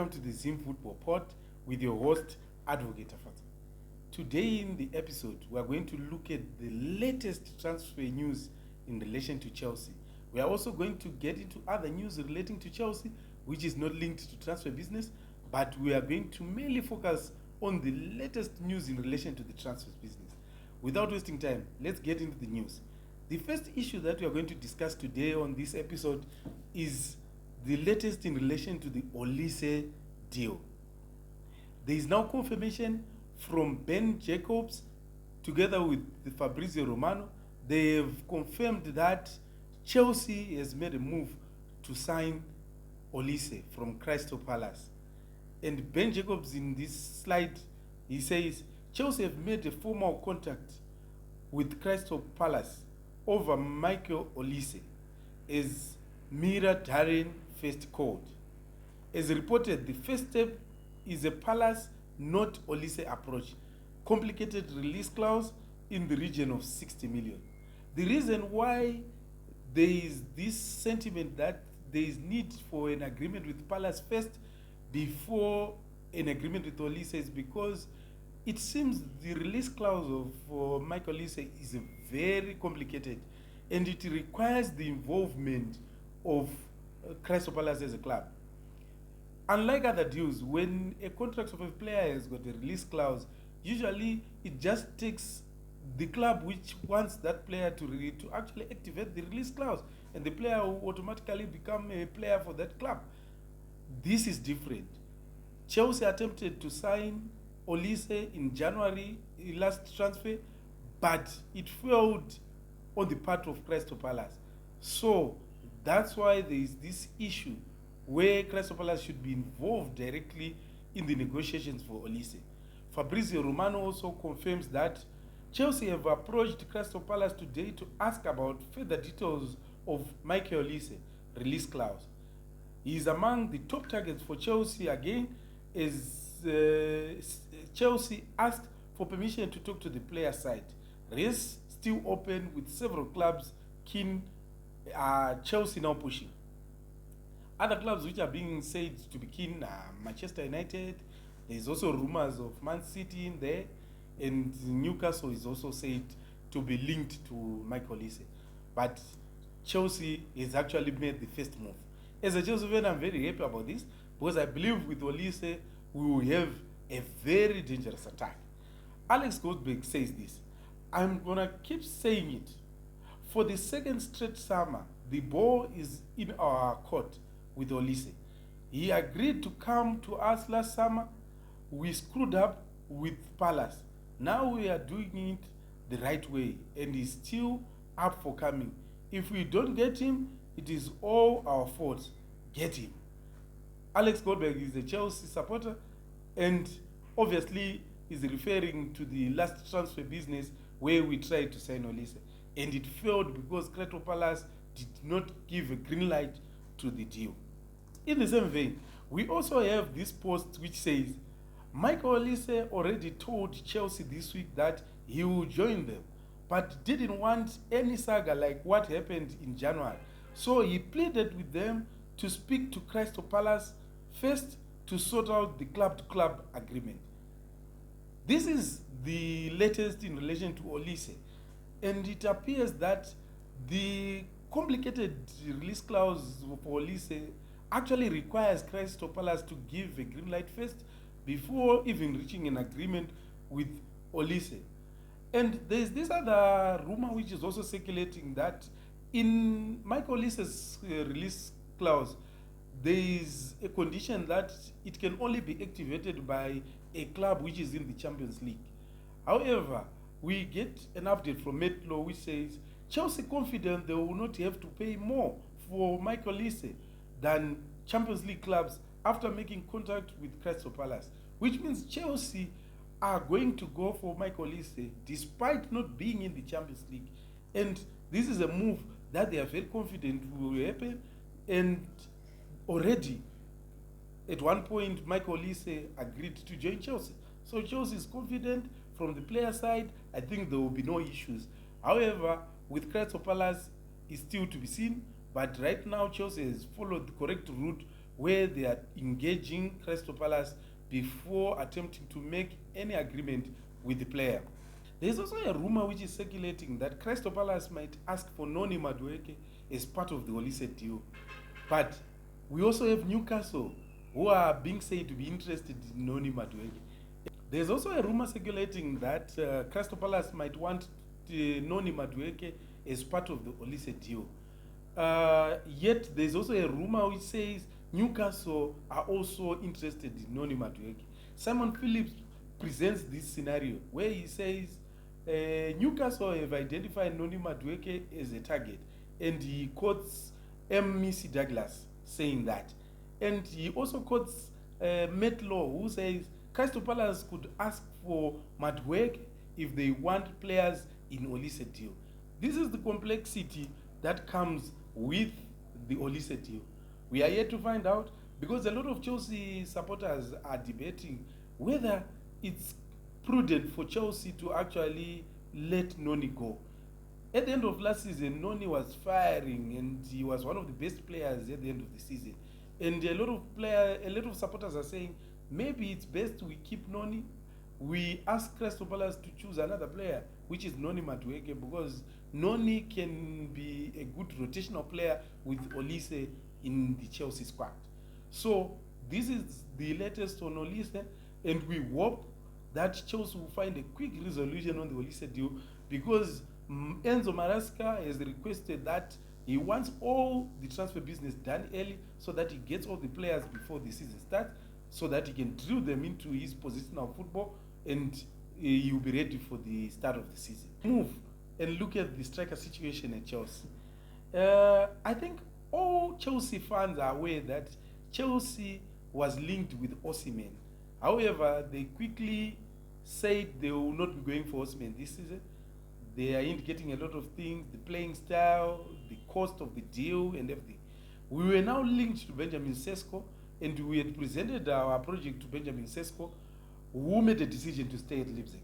Welcome to the Zim Football Pod with your host, Advocate Afata. Today in the episode, we are going to look at the latest transfer news in relation to Chelsea. We are also going to get into other news relating to Chelsea, which is not linked to transfer business, but we are going to mainly focus on the latest news in relation to the transfer business. Without wasting time, let's get into the news. The first issue that we are going to discuss today on this episode is the latest in relation to the Olise deal. There is now confirmation from Ben Jacobs together with the Fabrizio Romano. They have confirmed that Chelsea has made a move to sign Olise from Crystal Palace. And Ben Jacobs in this slide, he says, Chelsea have made a formal contact with Crystal Palace over Michael Olise as Mira Duran first called. As reported, the first step is a Palace, not Olise approach. Complicated release clause in the region of 60 million. The reason why there is this sentiment that there is need for an agreement with Palace first before an agreement with Olise is because it seems the release clause of Michael Olise is very complicated and it requires the involvement of Crystal Palace as a club. Unlike other deals, when a contract of a player has got a release clause, usually it just takes the club which wants that player to actually activate the release clause, and the player will automatically become a player for that club. This is different. Chelsea attempted to sign Olise in January, last transfer, but it failed on the part of Crystal Palace. So that's why there is this issue where Crystal Palace should be involved directly in the negotiations for Olise. Fabrizio Romano also confirms that Chelsea have approached Crystal Palace today to ask about further details of Michael Olise release clause. He is among the top targets for Chelsea again as Chelsea asked for permission to talk to the player side. Race still open with several clubs keen. Chelsea now pushing. Other clubs which are being said to be keen are Manchester United. There's also rumors of Man City in there, and Newcastle is also said to be linked to Michael Olise. But Chelsea has actually made the first move. As a Chelsea fan, I'm very happy about this because I believe with Olise we will have a very dangerous attack. Alex Goldberg says this. I'm gonna keep saying it. For the second straight summer, the ball is in our court with Olise. He agreed to come to us last summer. We screwed up with Palace. Now we are doing it the right way, and he's still up for coming. If we don't get him, it is all our fault. Get him. Alex Goldberg is a Chelsea supporter, and obviously is referring to the last transfer business where we tried to sign Olise. And it failed because Crystal Palace did not give a green light to the deal. In the same vein, we also have this post which says, Michael Olise already told Chelsea this week that he will join them, but didn't want any saga like what happened in January. So he pleaded with them to speak to Crystal Palace first to sort out the club-to-club agreement. This is the latest in relation to Olise. And it appears that the complicated release clause for Olise actually requires Crystal Palace to give a green light first before even reaching an agreement with Olise. And there's this other rumor which is also circulating that in Michael Olise's release clause, there is a condition that it can only be activated by a club which is in the Champions League. However, we get an update from Metlo which says Chelsea confident they will not have to pay more for Michael Olise than Champions League clubs after making contact with Crystal Palace, which means Chelsea are going to go for Michael Olise despite not being in the Champions League. And this is a move that they are very confident will happen, and already at one point Michael Olise agreed to join Chelsea. So Chelsea is confident. From the player side, I think there will be no issues. However, with Crystal Palace, it's still to be seen. But right now, Chelsea has followed the correct route where they are engaging Crystal Palace before attempting to make any agreement with the player. There's also a rumor which is circulating that Crystal Palace might ask for Noni Madueke as part of the Olise deal. But we also have Newcastle who are being said to be interested in Noni Madueke. There's also a rumor circulating that Crystal Palace might want Noni Madueke as part of the Olise deal. Yet there's also a rumor which says Newcastle are also interested in Noni Madueke. Simon Phillips presents this scenario where he says Newcastle have identified Noni Madueke as a target, and he quotes M.C. Douglas saying that. And he also quotes Matt Law, who says Crystal Palace could ask for Madueke if they want players in Olise deal. This is the complexity that comes with the Olise deal. We are yet to find out, because a lot of Chelsea supporters are debating whether it's prudent for Chelsea to actually let Noni go. At the end of last season, Noni was firing, and he was one of the best players at the end of the season. And a lot of supporters are saying maybe it's best we keep Noni. We ask Crystal Palace to choose another player, which is Noni Madueke, because Noni can be a good rotational player with Olise in the Chelsea squad. So this is the latest on Olise, and we hope that Chelsea will find a quick resolution on the Olise deal, because Enzo Maresca has requested that he wants all the transfer business done early so that he gets all the players before the season starts, so that he can drill them into his positional football, and he will be ready for the start of the season. Move and look at the striker situation at Chelsea. I think all Chelsea fans are aware that Chelsea was linked with Osimhen. However, they quickly said they will not be going for Osimhen this season. They are indicating a lot of things, the playing style, the cost of the deal, and everything. We were now linked to Benjamin Sesko, and we had presented our project to Benjamin Sesko, who made a decision to stay at Leipzig.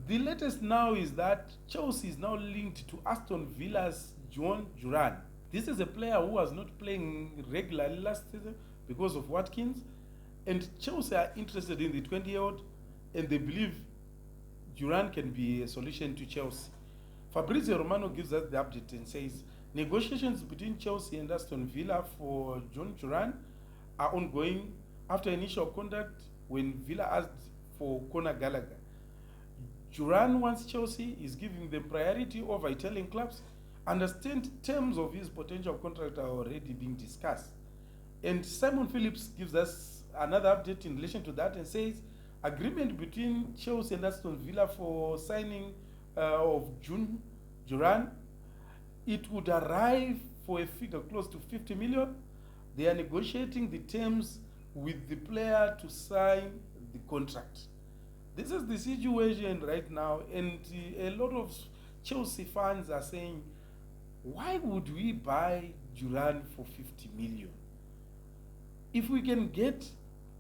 The latest now is that Chelsea is now linked to Aston Villa's Olise Duran. This is a player who was not playing regularly last season because of Watkins, and Chelsea are interested in the 20-year-old, and they believe Duran can be a solution to Chelsea. Fabrizio Romano gives us the update and says negotiations between Chelsea and Aston Villa for Olise Duran are ongoing after initial contact when Villa asked for Conor Gallagher. Duran wants Chelsea, is giving them priority over Italian clubs. Understand terms of his potential contract are already being discussed. And Simon Phillips gives us another update in relation to that and says agreement between Chelsea and Aston Villa for signing of Olise Duran, it would arrive for a figure close to 50 million. They are negotiating the terms with the player to sign the contract. This is the situation right now, and a lot of Chelsea fans are saying, why would we buy Duran for 50 million? If we can get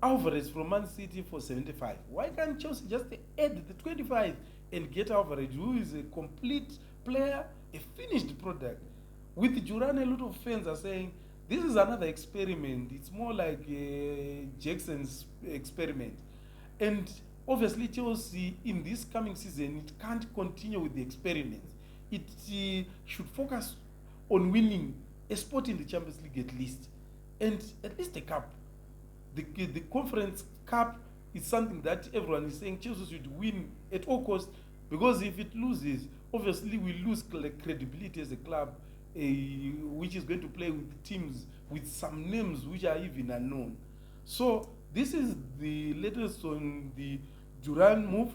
Alvarez from Man City for 75, why can't Chelsea just add the 25 and get Alvarez, who is a complete player, a finished product? With Duran, a lot of fans are saying, this is another experiment. It's more like Jackson's experiment. And obviously, Chelsea, in this coming season, it can't continue with the experiments. It should focus on winning a spot in the Champions League at least, and at least a cup. The Conference Cup is something that everyone is saying Chelsea should win at all costs, because if it loses, obviously we lose credibility as a club, which is going to play with teams with some names which are even unknown. So this is the latest on the Duran move.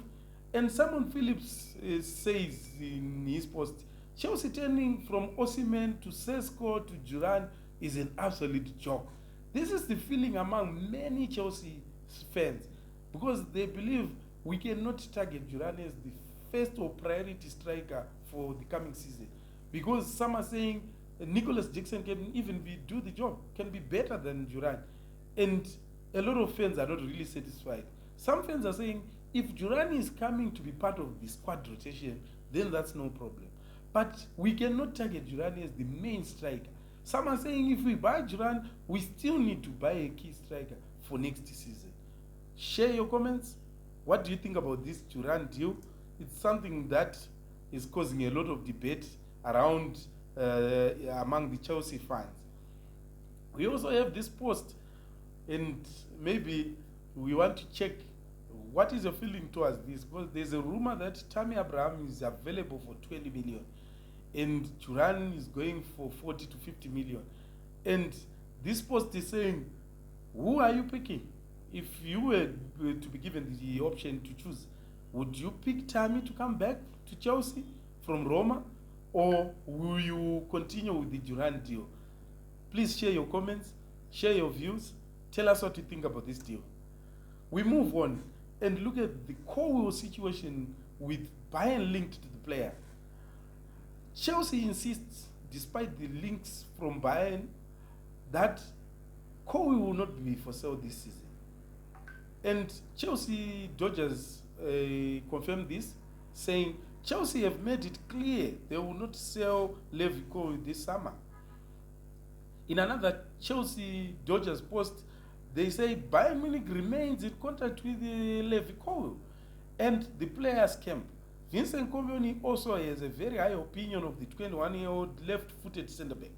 And Simon Phillips says in his post, Chelsea turning from Osimhen to Sesko to Duran is an absolute joke. This is the feeling among many Chelsea fans, because they believe we cannot target Duran as the first or priority striker for the coming season, because some are saying Nicholas Jackson can even do the job, can be better than Duran, and a lot of fans are not really satisfied. Some fans are saying if Duran is coming to be part of the squad rotation, then that's no problem. But we cannot target Duran as the main striker, Some are saying if we buy Duran, we still need to buy a key striker for next season. Share your comments. What do you think about this Duran deal? It's something that is causing a lot of debate around among the Chelsea fans. We also have this post, and maybe we want to check what is your feeling towards this, because there's a rumor that Tammy Abraham is available for 20 million and Duran is going for 40 to 50 million. And this post is saying, who are you picking? If you were to be given the option to choose, would you pick Tammy to come back to Chelsea from Roma, or will you continue with the Duran deal? Please share your comments, share your views, tell us what you think about this deal. We move on and look at the Colwill situation with Bayern linked to the player. Chelsea insists, despite the links from Bayern, that Colwill will not be for sale this season. And Chelsea Dodgers confirmed this, saying Chelsea have made it clear they will not sell Levi Colwill this summer. In another Chelsea Dodgers post, they say Bayern Munich remains in contact with Levi Colwill and the players' camp. Vincent Kompany also has a very high opinion of the 21-year-old left-footed centre-back.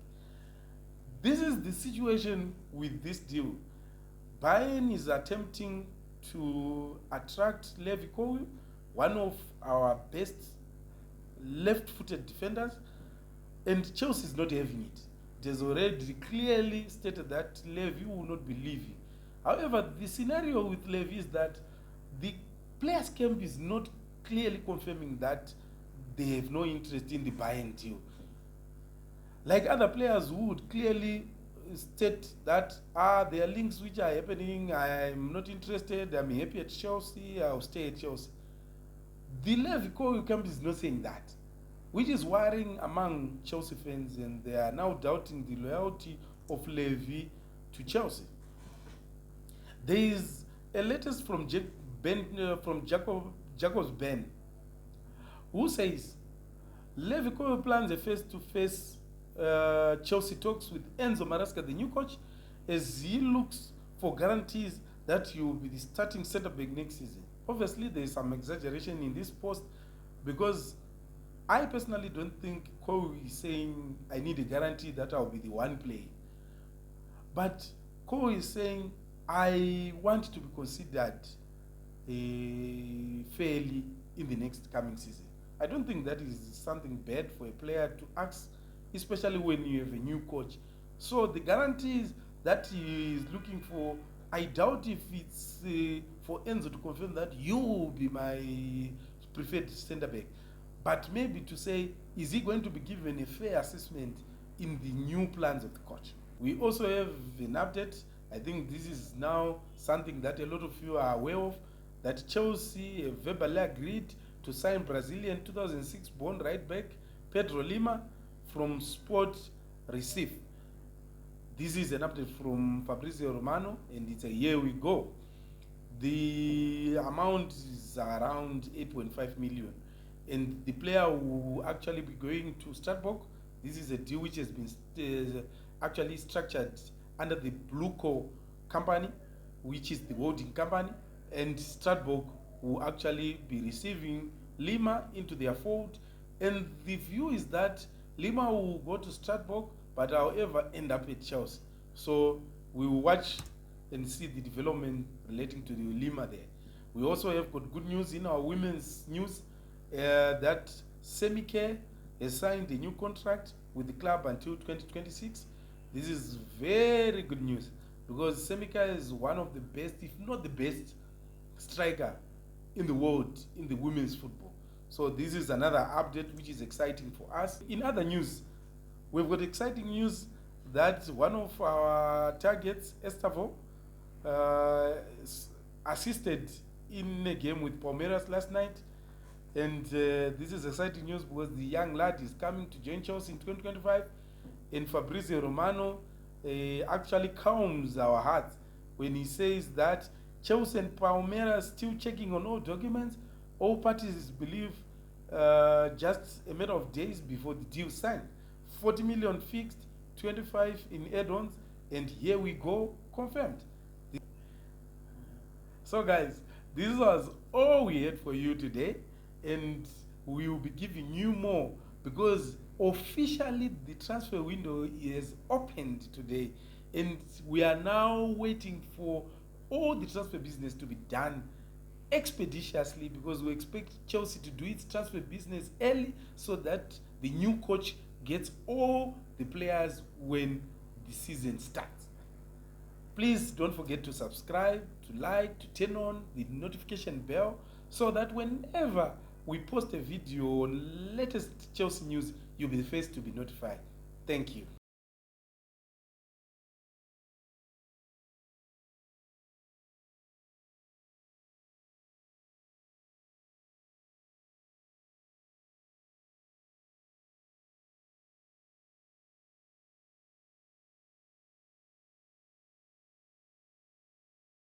This is the situation with this deal. Bayern is attempting to attract Levi Colwill, one of our best left-footed defenders, and Chelsea is not having it. It has already clearly stated that Levi will not be leaving. However, the scenario with Levi is that the players' camp is not clearly confirming that they have no interest in the Bayern deal. Like other players who would clearly state that there are links which are happening, I'm not interested, I'm happy at Chelsea, I'll stay at Chelsea. The Levi Colwill camp is not saying that, which is worrying among Chelsea fans, and they are now doubting the loyalty of Levi to Chelsea. There is a latest from Jacobs Ben, who says Levi Colwill plans a face-to-face Chelsea talks with Enzo Maresca, the new coach, as he looks for guarantees that he will be the starting centre-back next season. Obviously, there is some exaggeration in this post, because I personally don't think Colwill is saying I need a guarantee that I'll be the one playing. But Colwill is saying I want to be considered fairly in the next coming season. I don't think that is something bad for a player to ask, especially when you have a new coach. So the guarantees that he is looking for, I doubt if it's for Enzo to confirm that you will be my preferred centre-back. But maybe to say, is he going to be given a fair assessment in the new plans of the coach? We also have an update. I think this is now something that a lot of you are aware of, that Chelsea have verbally agreed to sign Brazilian 2006 born right back Pedro Lima from Sport Recife. This is an update from Fabrizio Romano, and it's a here we go. The amount is around 8.5 million, and the player will actually be going to Strasbourg. This is a deal which has been actually structured under the Blueco company, which is the holding company, and Strasbourg will actually be receiving Lima into their fold. And the view is that Lima will go to Strasbourg, but however end up at Chelsea. So we will watch and see the development relating to the Lima there. We also have got good news in our women's news, that Semike has signed a new contract with the club until 2026. This is very good news, because Semika is one of the best, if not the best, striker in the world in the women's football. So this is another update which is exciting for us. In other news, we've got exciting news that one of our targets, Estavo, assisted in a game with Palmeiras last night. And this is exciting news because the young lad is coming to join Chelsea in 2025. And Fabrizio Romano actually calms our hearts when he says that Chelsea and Palmeiras still checking on all documents. All parties believe just a matter of days before the deal signed. 40 million fixed 25 in add-ons, and here we go, confirmed. So guys, this was all we had for you today, and we will be giving you more because officially the transfer window is opened today, and we are now waiting for all the transfer business to be done expeditiously because we expect Chelsea to do its transfer business early so that the new coach gets all the players when the season starts. Please don't forget to subscribe, to like, to turn on the notification bell so that whenever we post a video on latest Chelsea news, you'll be the first to be notified. Thank you.